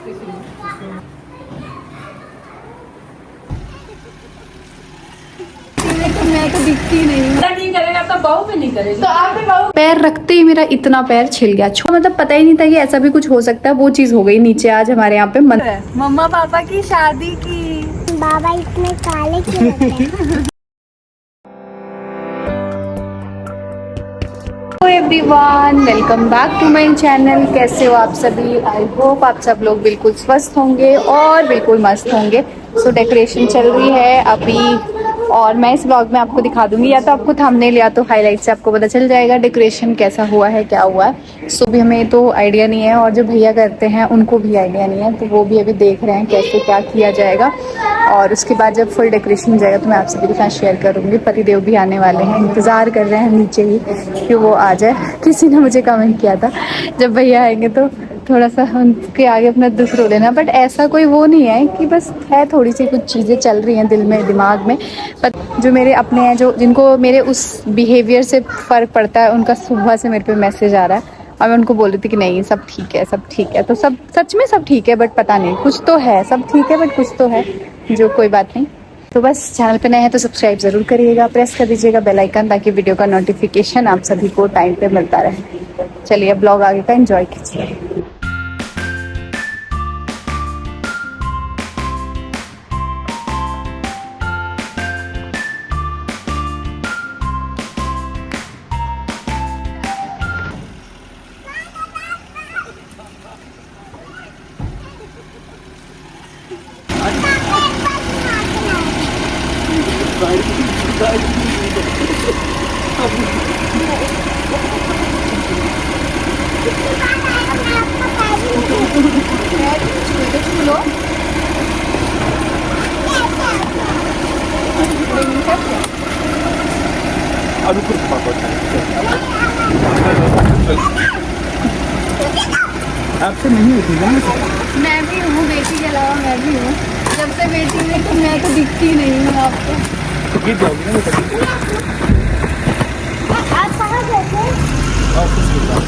मैं तो दिखती नहीं करेगा तो बहू भी नहीं करेगा। तो आप भी बहू। पैर रखते ही मेरा इतना पैर छिल गया। मतलब पता ही नहीं था कि ऐसा भी कुछ हो सकता है। वो चीज हो गई नीचे आज हमारे यहाँ पे मम्मा पापा की शादी की। बाबा इतने काले क्यों लगते हैं? Everyone, welcome back to my channel. कैसे हो आप सभी? आई होप आप सब लोग बिल्कुल स्वस्थ होंगे और बिल्कुल मस्त होंगे। सो डेकोरेशन चल रही है अभी और मैं इस ब्लॉग में आपको दिखा दूंगी, या तो आपको थंबनेल या तो हाईलाइट से आपको पता चल जाएगा डेकोरेशन कैसा हुआ है, क्या हुआ है। सो भी हमें तो आइडिया नहीं है और जो भैया करते हैं उनको भी आइडिया नहीं है, तो वो भी अभी देख रहे हैं कैसे क्या किया जाएगा। और उसके बाद जब फुल डेकोरेशन हो जाएगा तो मैं आप सभी के साथ शेयर करूंगी। पतिदेव भी आने वाले हैं, इंतज़ार कर रहे हैं नीचे ही कि वो आ जाए। किसी ने मुझे कमेंट किया था जब भैया आएंगे तो थोड़ा सा उनके आगे अपना दुख रो लेना, बट ऐसा कोई वो नहीं है कि बस है, थोड़ी सी कुछ चीज़ें चल रही हैं दिल में दिमाग में। पर जो मेरे अपने हैं, जो जिनको मेरे उस बिहेवियर से फ़र्क पड़ता है, उनका सुबह से मेरे पे मैसेज आ रहा है और मैं उनको बोल रही थी कि नहीं सब ठीक है, सब ठीक है। तो सब सच में सब ठीक है, बट पता नहीं कुछ तो है, सब ठीक है बट कुछ तो है जो कोई बात नहीं। तो बस चैनल पे नए हैं तो सब्सक्राइब ज़रूर करिएगा, प्रेस कर दीजिएगा बेल आइकन, ताकि वीडियो का नोटिफिकेशन आप सभी को टाइम पे मिलता रहे। चलिए ब्लॉग आगे का एंजॉय कीजिए। आपसे नहीं होती ना? मैं भी हूँ, बेटी के अलावा मैं भी हूँ। जब से बेटी हुई तो मैं तो दिखती नहीं हूँ आपको। तो गिर जाओगी ना बेटा। आप कहाँ गए थे? ऑफिस के पास।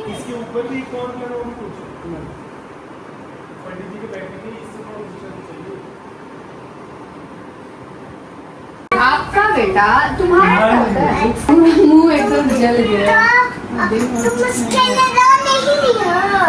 इसके ऊपर भी एक और करो कुछ पंडित जी के बैठने के लिए इससे थोड़ा ऊंचा चाहिए। आपका बेटा तुम्हारा मुंह एकदम जल गया। तुम उसके लिए रो नहीं हो।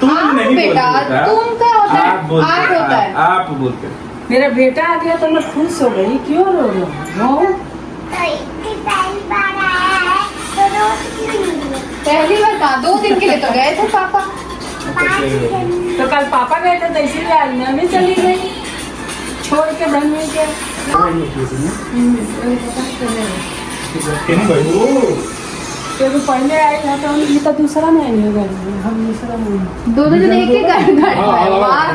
तुम नहीं बेटा, तुम क्या होता है? आप बोलते आप होता है। आप बोलते। मेरा बेटा आ गया तो मैं खुश हो गई। क्यों रो रहा हूँ? तो इतनी पहली बार आया है तो रोज क्यों नहीं है? पहली बार कहा, 2 दिन के लिए तो गए थे पापा। 5 दिन। तो कल पापा गए थे तो इसीलिए आज मैं भी चली गई छोड़ के बहन के। तो पहले आई था तो ये तो दूसरा नहीं होगा, हम दूसरा नहीं। दोनों जन एक ही घर। वाह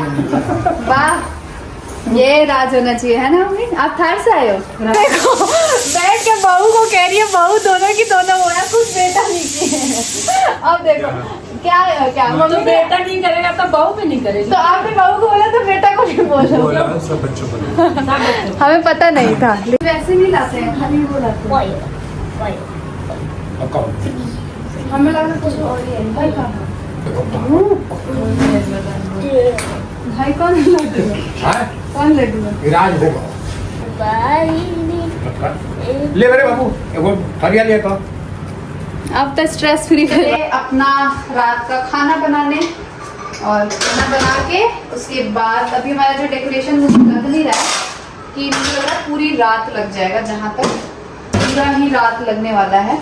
वाह, ये राज होना चाहिए है ना मम्मी। आप थार से आए हो? देखो बैठ के बहू को कह रही है, बहू दोनों की दोनों हो रहा, कुछ बेटा नहीं किए। अब देखो क्या क्या तो मम्मी बेटा नहीं करेगा तो बहू भी नहीं करेगी। तो आपने बहू को बोला तो बेटा को नहीं बोला। सब बच्चों को हमें पता नहीं था, वैसे नहीं लाते हैं, खाली वो लाते हैं। हमें लगा कुछ और ही है। भाई कहाँ? भाई कौन लड्डू है? कौन लड्डू है? राज होगा। ले मेरे बाबू वो फरिया ले तो। अब तो स्ट्रेस फ्री अपना रात का खाना बनाने, और खाना बना के उसके बाद अभी हमारा जो डेकोरेशन मुझे लग नहीं रहा है कि मुझे लग रहा है पूरी रात लग जाएगा, जहाँ तक पूरा ही रात लगने वाला है,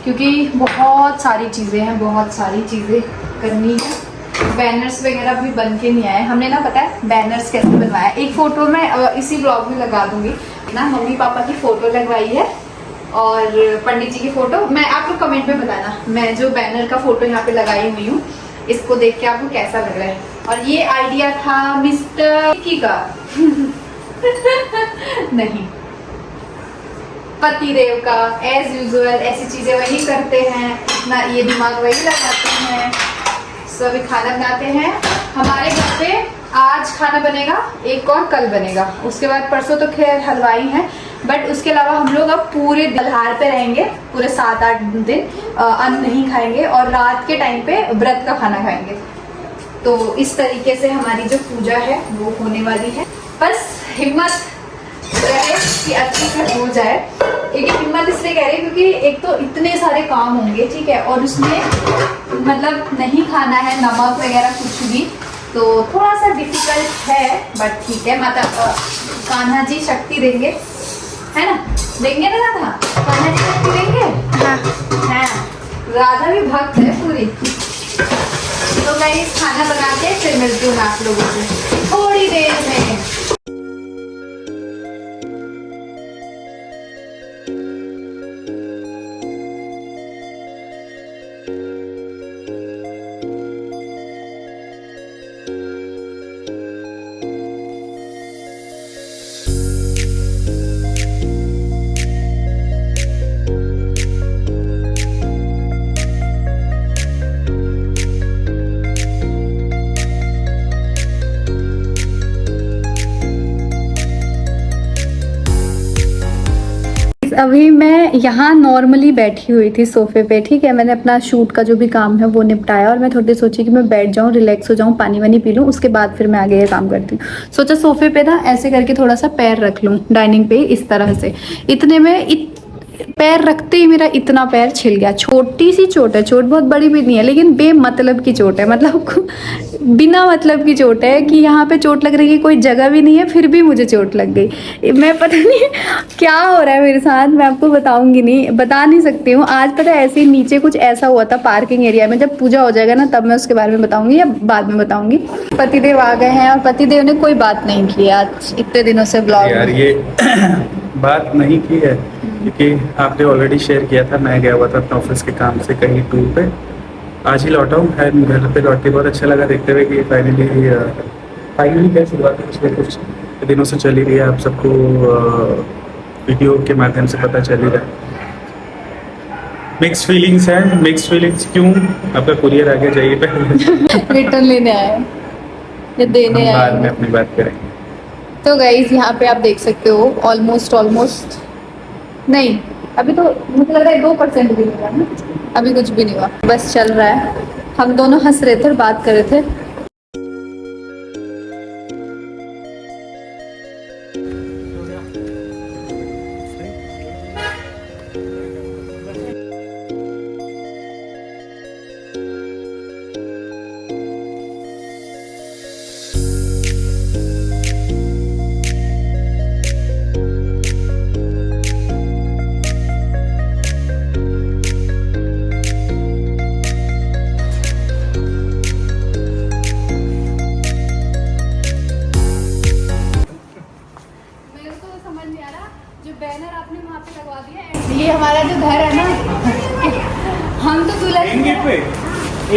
क्योंकि बहुत सारी चीज़ें हैं, बहुत सारी चीज़ें करनी है। बैनर्स वगैरह भी बन के नहीं आए हमने ना, पता है बैनर्स कैसे बनवाया। एक फ़ोटो मैं इसी ब्लॉग में लगा दूंगी ना। मम्मी पापा की फ़ोटो लगवाई है और पंडित जी की फ़ोटो। मैं आप लोग कमेंट में बताना, मैं जो बैनर का फ़ोटो यहाँ पे लगाई हुई हूँ इसको देख के आपको कैसा लग रहा है। और ये आइडिया था मिस्टर की का नहीं, पति देव का एज यूजुअल ऐसी चीजें वही करते हैं ना, ये दिमाग वही लगाते हैं। सभी खाना बनाते हैं हमारे घर पे। आज खाना बनेगा, एक और कल बनेगा, उसके बाद परसों तो खैर हलवाई हैं, बट उसके अलावा हम लोग अब पूरे दलहार पे रहेंगे, पूरे 7-8 दिन अन्न नहीं खाएंगे और रात के टाइम पे व्रत का खाना खाएंगे। तो इस तरीके से हमारी जो पूजा है वो होने वाली है। बस हिम्मत रहे कि अच्छे से हो जाए। क्योंकि हिम्मत इसलिए कह रही है क्योंकि एक तो इतने सारे काम होंगे, ठीक है, और उसमें मतलब नहीं खाना है नमक वगैरह कुछ भी, तो थोड़ा सा डिफिकल्ट है, बट ठीक है। माता कान्हा जी शक्ति देंगे, है ना, देंगे ना राधा, कान्हा जी शक्ति देंगे। हाँ, राधा भी भक्त है पूरी। तो मैं ये खाना बना के फिर मिलती हूँ आप लोगों से थोड़ी देर में। अभी मैं यहाँ नॉर्मली बैठी हुई थी सोफे पे, ठीक है। मैंने अपना शूट का जो भी काम है वो निपटाया और मैं थोड़ी देर सोची कि मैं बैठ जाऊँ, रिलैक्स हो जाऊँ, पानी वानी पी लूँ, उसके बाद फिर मैं आगे ये काम करती हूँ। सोचा सोफे पे ना ऐसे करके थोड़ा सा पैर रख लूँ डाइनिंग पे, इस तरह से। इतने में पैर रखते ही मेरा इतना पैर छिल गया। छोटी सी चोट है, चोट बहुत बड़ी भी नहीं है, लेकिन बेमतलब की चोट है, मतलब बिना मतलब की चोट है कि यहाँ पे चोट लग रही है, कोई जगह भी नहीं है, फिर भी मुझे चोट लग गई। मैं पता नहीं क्या हो रहा है मेरे साथ, मैं आपको बताऊंगी नहीं, बता नहीं सकती हूँ। आज पता है ऐसे ही नीचे कुछ ऐसा हुआ था पार्किंग एरिया में, जब पूजा हो जाएगा ना तब मैं उसके बारे में बताऊंगी या बाद में बताऊंगी। पतिदेव आ गए हैं और पतिदेव ने कोई बात नहीं की आज इतने दिनों से ब्लॉग यार ये बात नहीं की है क्योंकि आपने ऑलरेडी शेयर किया था। मैं गया हुआ था अपने ऑफिस के काम से कहीं टूर पे, आज ही लौटा हूँ। एंड घर पे लौट के बहुत अच्छा लगा देखते हुए कि फाइनली क्या शुरुआत पिछले कुछ दिनों से चली रही है, आप सबको वीडियो के माध्यम से पता चल ही रहा है। मिक्स्ड फीलिंग्स हैं। मिक्स्ड फीलिंग्स क्यों? आपका कुरियर आगे जाइए पहले रिटर्न लेने आए या देने हम बाद में आए। अपनी बात करेंगे। तो गाइज यहाँ पे आप देख सकते हो ऑलमोस्ट नहीं, अभी तो मुझे लग रहा है 2% भी नहीं हुआ ना, अभी कुछ भी नहीं हुआ, बस चल रहा है। हम दोनों हंस रहे थे और बात कर रहे थे। बैनर आपने वहाँ पे लगवा दिया। ये हमारा जो घर है ना, हम तो दुल्हन मेन गेट पे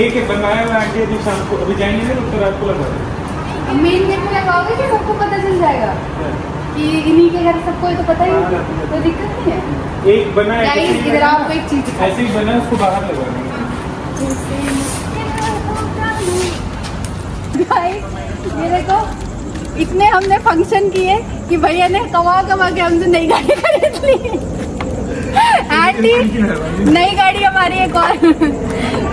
एक बनवाया हुआ आंटी अभी शाम को, अभी जाएंगे ना तो रात को लगवा देंगे। मेन गेट पे लगवाओगे कि सबको पता चल जाएगा कि इन्हीं के घर सबको तो पता ही है, कोई दिक्कत नहीं है। एक बना है गाइस इधर आपको एक चीज ऐसे ही बना, उसको बाहर लगवा देंगे। गाइस ये देखो, इतने हमने फंक्शन किए कि भैया ने कमा के हमसे नई गाड़ी खरीद ली। आंटी नई गाड़ी हमारी एक और।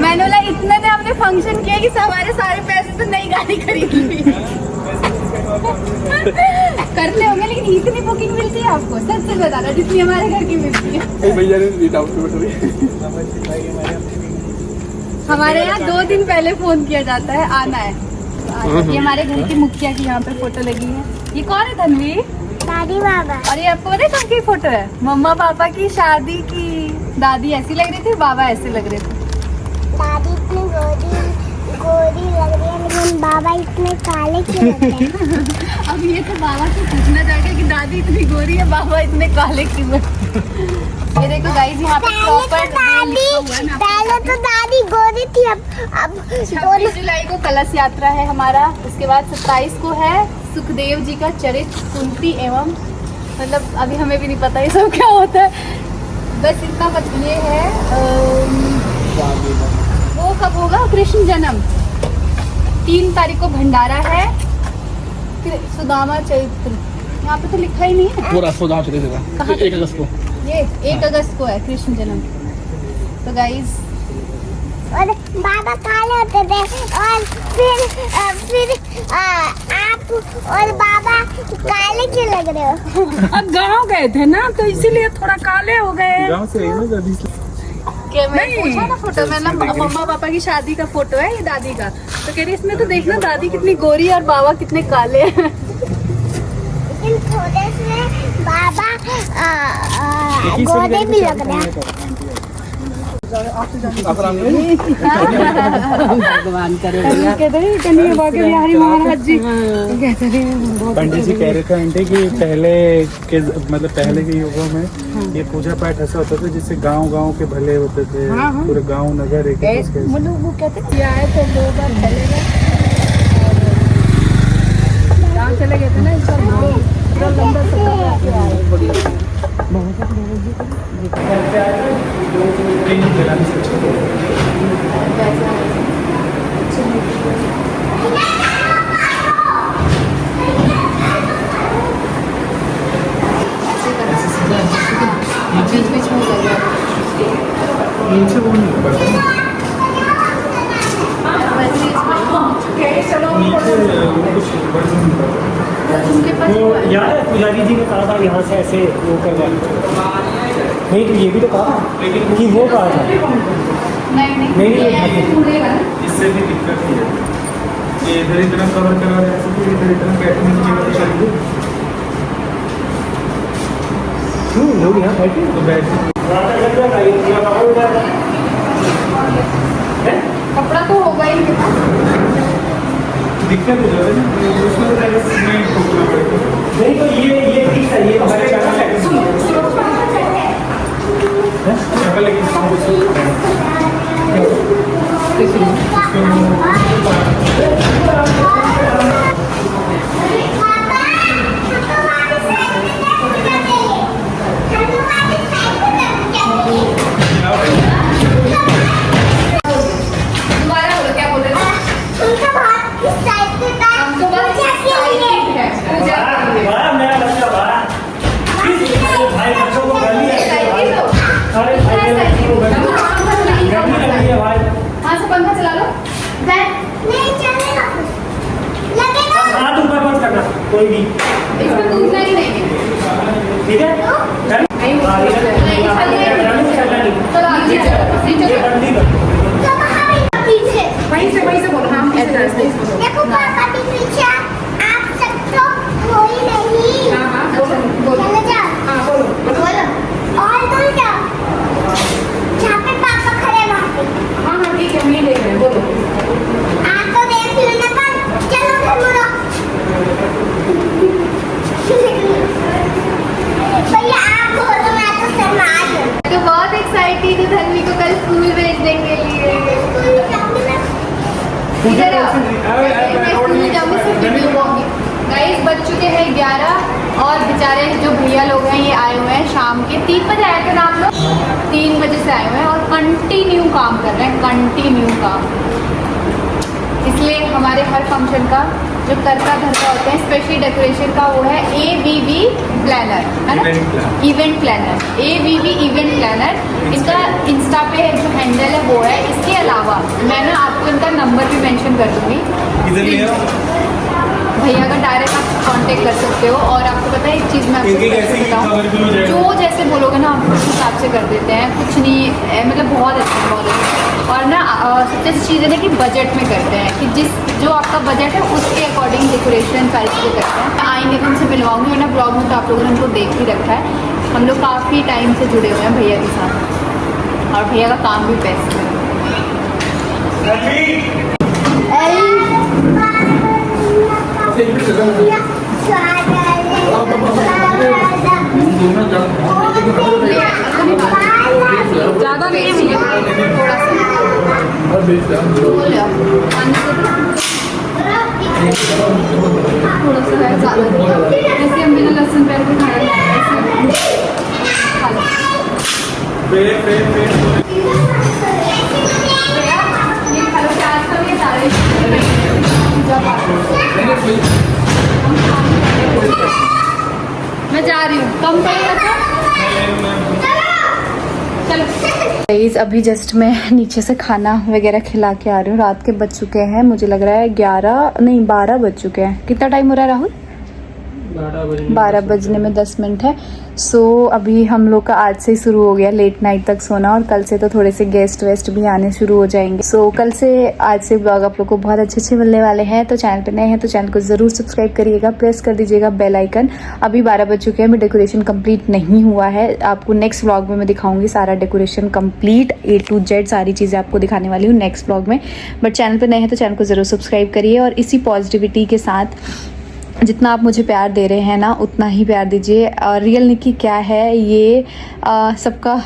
मैंने बोला इतने ने हमने फंक्शन किया कि हमारे सारे पैसे तो नई गाड़ी खरीद ली। करते होंगे लेकिन इतनी बुकिंग मिलती है आपको, सच से बताना, जितनी हमारे घर की मिलती है। भैया ने हमारे यहाँ 2 दिन पहले फोन किया जाता है, आना है। ये हमारे घर की मुखिया की यहाँ पे फोटो लगी है। ये कौन है धनवी? दादी बाबा। और ये आपको पता है कौन की फोटो है? मम्मा पापा की शादी की। दादी ऐसी लग रही थी, बाबा ऐसे लग रहे थे। दादी इतनी गोरी लग रही है, लेकिन बाबा इतने काले क्यों लगते हैं? अब ये तो बाबा से पूछना चाहिए कि दादी इतनी गोरी है, बाबा इतने काले क्यों है। ये देखो गाइस, यहाँ पे प्रॉपर पहले तो दादी गोरी थी, अब 26 जुलाई को कलश यात्रा है हमारा। उसके बाद 27 को है सुखदेव जी का चरित्र, कुंती एवं मतलब अभी हमें भी नहीं पता ये सब क्या होता है। बस इतना ये है वो कब होगा कृष्ण जन्म, 3 तारीख को भंडारा है, फिर सुदामा चरित्र, यहाँ पे तो लिखा ही नहीं है पूरा सौदा चलेगा 1 अगस्त को। ये 1 अगस्त को है कृष्ण जन्म। तो गाइज और बाबा काले होते थे और फिर आप और बाबा काले क्यों लग रहे हो? अब गांव गए थे ना तो इसीलिए थोड़ा काले हो गए। गाँव से आई ना दादी से। कि मैं पूछा ना फोटो में ना, मम्मा पापा की शादी का फोटो है ये दादी का, तो कह रही इसमें तो देखना दादी कितनी गोरी और बाबा कितने काले हैं। लेकिन थोड़े से बाबा गोरे भी लग रहे हैं। भगवान करे कहते हैं कन्हैया बाके बिहारी महाराज जी कहते हैं। पंडित जी कह रहे थे आंटी कि पहले के युगों में ये पूजा पाठ ऐसा होता था जिससे गांव के भले होते थे, पूरे गांव नगर एक मतलब वो कहते हैं आए थे 2 बार चले गए और गाँव चले गए थे ना, इस बार पूरा लंबा सफर करके आए। बीच बीच में लग रहा नीचे वो नहीं पड़ता उनके पास वो याद है पुजारी जी ने कहा था यहाँ से ऐसे वो करवा, नहीं तो ये भी तो कहा कि वो कहा था। नहीं इससे भी दिक्कत नहीं है, ये इधर इतना कवर करा है, ऐसे फिर इधर इतना बैठने की जगह तो चाहिए लोग यहाँ बैठे तो बैठे। कपड़ा तो होगा ही दिक्कत हो जाए ना, उसमें तो पहले सीमेंट ठोकना पड़ेगा। नहीं तो ये ठीक है, ये हमारे चैनल है। लेकिन दोबारा बोलो क्या बोल रहे हो? उनका भात किस टाइप के था? हमको बस पूजा के लिए। पूजा के लिए। वाह मेरा बच्चा वाह, भाई बच्चों को गाली है, अरे भाई मेरे बच्चों को गाली लगी है भाई। हाँ से पंखा चला लो। नहीं चलेगा, लगेगा। हाथ ऊपर मत करना कोई भी, इसमें कूदना ही नहीं है। ठीक है? चलो आगे चलो, नीचे ये चलो। बंदी कर। तो वहाँ पे पीछे वहीं से बोलो, हाँ एड्रेस देखो पापा भी पीछे, आप सब तो हो ही नहीं। हाँ हाँ बोलो चले जाओ, हाँ बोलो बोलो और दूर जाओ, जहाँ पे पापा खड़े वहाँ पे। हाँ हाँ ठीक है मैं देख रही हूँ, बोलो। आप तो देख लो ना, पर चलो उधर मुड़ो। भैया आप बोलो, मैं तो शर्मा रही हूँ। तो बहुत एक्साइटेड हूँ धन्वी को कल स्कूल भेजने के लिए। स्कूल जाऊंगी मैं। इधर आओ। मैं स्कूल जाऊंगी, सिर्फ वीडियो बनाऊंगी। गाइस बज चुके हैं 11 और बेचारे जो भैया लोग हैं ये आए हुए हैं शाम के 3 बजे आए थे ना आप लोग, 3 बजे से आए हुए हैं और कंटिन्यू काम कर रहे हैं, कंटिन्यू काम। इसलिए हमारे हर फंक्शन का जो करता धरता होते हैं स्पेशली डेकोरेशन का वो है AVV प्लानर, है ना, event planner, AVV event planner. इनका इंस्टा पे जो हैंडल है वो है। इसके अलावा मैं ना आपको इनका नंबर भी मेंशन कर दूंगी, इधर ले आओ। भैया का डायरेक्ट आप कांटेक्ट कर सकते हो। और आपको पता है एक चीज़ मैं एक-एक ऐसे ही आपको खबर भी हो बताऊँ, जाएगा। जो जैसे बोलोगे ना हम उस हिसाब से कर देते हैं, कुछ नहीं मतलब बहुत अच्छा बहुत अच्छा। और ना सबसे अच्छी चीज़ है ना कि बजट में करते हैं, कि जो आपका बजट है उसके अकॉर्डिंग डेकोरेशन सारी चीज़ें करते हैं। आएंगे तो उनसे मिलवाऊंगी, वरना ब्लॉग में तो आप लोगों ने उनको देख ही रखा है। हम लोग काफ़ी टाइम से जुड़े हुए हैं भैया के साथ और भैया का काम भी बेस्ट है। ज़्यादा नहीं है भैया, थोड़ा सा बोलो, पानी से थोड़ा सा है ज़्यादा, ऐसे हम बिना लहसुन प्याज के खाना नहीं खाते, ऐसे खा लो। ये खा लो, प्याज का भी सारे मैं जा रही हूँ, कम पड़ेगा तो चलो। गाइस अभी जस्ट मैं नीचे से खाना वगैरह खिला के आ रही हूँ। रात के बज चुके हैं, मुझे लग रहा है 12 बज चुके हैं। कितना टाइम हो रहा है राहुल? 12 बजने में 10 मिनट है। सो अभी हम लोग का आज से ही शुरू हो गया लेट नाइट तक सोना, और कल से तो थोड़े से गेस्ट वेस्ट भी आने शुरू हो जाएंगे। सो कल से आज से ब्लॉग आप लोग को बहुत अच्छे मिलने वाले हैं। तो चैनल पे नए हैं तो चैनल को ज़रूर सब्सक्राइब करिएगा, प्रेस कर दीजिएगा बेल आइकन। अभी 12 बज चुके हैं, मैं डेकोरेशन कंप्लीट नहीं हुआ है। आपको नेक्स्ट ब्लॉग में मैं दिखाऊंगी सारा decoration complete A to Z सारी चीज़ें आपको दिखाने वाली हूँ नेक्स्ट ब्लॉग में। बट चैनल पे नए हैं तो चैनल को ज़रूर सब्सक्राइब करिए, और इसी पॉजिटिविटी के साथ जितना आप मुझे प्यार दे रहे हैं ना उतना ही प्यार दीजिए। और रियल निक्की क्या है ये सबका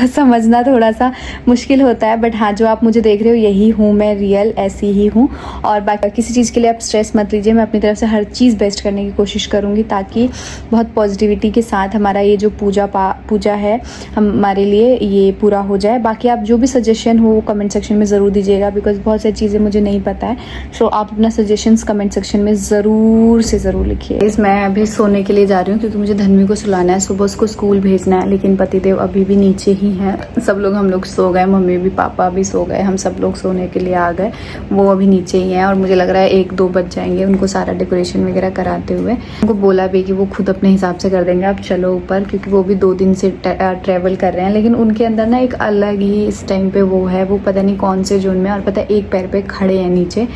समझना थोड़ा सा मुश्किल होता है, बट हाँ जो आप मुझे देख रहे हो यही हूँ मैं, रियल ऐसी ही हूँ। और बाकी किसी चीज़ के लिए आप स्ट्रेस मत लीजिए, मैं अपनी तरफ से हर चीज़ बेस्ट करने की कोशिश करूँगी ताकि बहुत पॉजिटिविटी के साथ हमारा ये जो पूजा है हमारे लिए ये पूरा हो जाए। बाकी आप जो भी सजेशन हो वो कमेंट सेक्शन में ज़रूर दीजिएगा, बिकॉज बहुत सारी चीज़ें मुझे नहीं पता है। सो आप अपना सजेशंस कमेंट सेक्शन में ज़रूर लिखिए। मैं अभी सोने के लिए जा रही हूँ क्योंकि मुझे धन्वी को सुलाना है, सुबह उसको स्कूल भेजना है, लेकिन पतिदेव अभी भी नीचे ही हैं। सब लोग हम लोग सो गए, मम्मी भी पापा भी सो गए, हम सब लोग सोने के लिए आ गए, वो अभी नीचे ही हैं। और मुझे लग रहा है 1-2 बज जाएंगे उनको सारा डेकोरेशन वगैरह कराते हुए। उनको बोला भी कि वो खुद अपने हिसाब से कर देंगे, आप चलो ऊपर, क्योंकि वो भी 2 दिन से ट्रैवल कर रहे हैं। लेकिन उनके अंदर ना एक अलग ही इस टाइम पे वो है, वो पता नहीं कौन से जोन में, और पता है एक पैर पे खड़े हैं नीचे,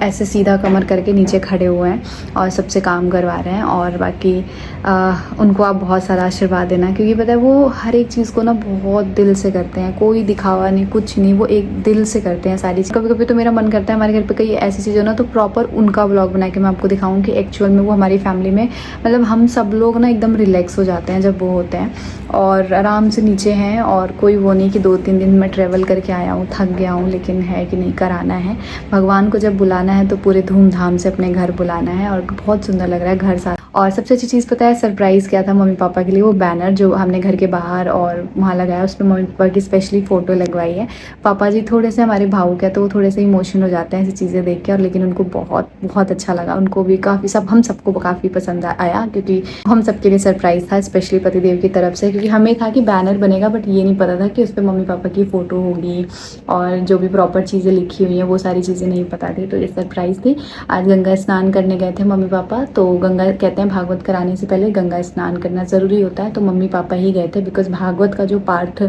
ऐसे सीधा कमर करके नीचे खड़े हुए हैं और सबसे काम करवा रहे हैं। और बाकी उनको आप बहुत सारा आशीर्वाद देना, क्योंकि पता है वो हर एक चीज़ को ना बहुत दिल से करते हैं, कोई दिखावा नहीं कुछ नहीं, वो एक दिल से करते हैं सारी चीज़। कभी कभी तो मेरा मन करता है हमारे घर पे कहीं ऐसी चीज़ हो ना तो प्रॉपर उनका ब्लॉग बना के मैं आपको दिखाऊं कि एक्चुअल में वो हमारी फैमिली में मतलब हम सब लोग ना एकदम रिलैक्स हो जाते हैं जब वो होते हैं और आराम से नीचे हैं। और कोई वो नहीं कि 2-3 दिन मैं ट्रैवल करके आया हूँ, थक गया हूँ, लेकिन है कि नहीं कराना है। भगवान को जब बुलाना है तो पूरे धूमधाम से अपने घर बुलाना है, और बहुत सुंदर लग रहा है घर सारा। और सबसे अच्छी चीज़ पता है सरप्राइज़ क्या था मम्मी पापा के लिए? वो बैनर जो हमने घर के बाहर और वहाँ लगाया, उसमें मम्मी पापा की स्पेशली फ़ोटो लगवाई है। पापा जी थोड़े से हमारे भावुक है तो वो थोड़े से इमोशनल हो जाते हैं ऐसी चीज़ें देख के, और लेकिन उनको बहुत बहुत अच्छा लगा, उनको भी काफ़ी हम सबको काफ़ी पसंद आया, क्योंकि हम सबके लिए सरप्राइज़ था स्पेशली पतिदेव की तरफ से। क्योंकि हमें था कि बैनर बनेगा, बट ये नहीं पता था कि उस पर मम्मी पापा की फ़ोटो होगी और जो भी प्रॉपर चीज़ें लिखी हुई हैं वो सारी चीज़ें नहीं पता थी, तो ये सरप्राइज़ थी। आज गंगा स्नान करने गए थे मम्मी पापा, तो गंगा कहते हैं भागवत कराने से पहले गंगा स्नान करना ज़रूरी होता है, तो मम्मी पापा ही गए थे, बिकॉज भागवत का जो पाठ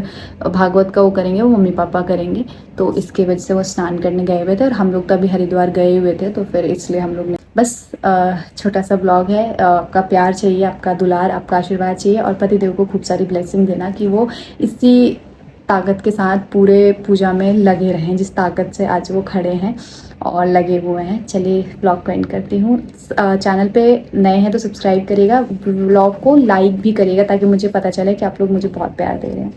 भागवत का वो करेंगे वो मम्मी पापा करेंगे, तो इसके वजह से वो स्नान करने गए हुए थे। और हम लोग तो अभी हरिद्वार गए हुए थे, तो फिर इसलिए हम लोग ने बस छोटा सा ब्लॉग है। आपका प्यार चाहिए, आपका दुलार, आपका आशीर्वाद चाहिए, और पतिदेव को खूब सारी ब्लेसिंग देना कि वो इसी ताकत के साथ पूरे पूजा में लगे रहें जिस ताकत से आज वो खड़े हैं और लगे हुए हैं। चलिए ब्लॉग को एंड करती हूँ। चैनल पे नए हैं तो सब्सक्राइब करिएगा, ब्लॉग को लाइक भी करिएगा ताकि मुझे पता चले कि आप लोग मुझे बहुत प्यार दे रहे हैं।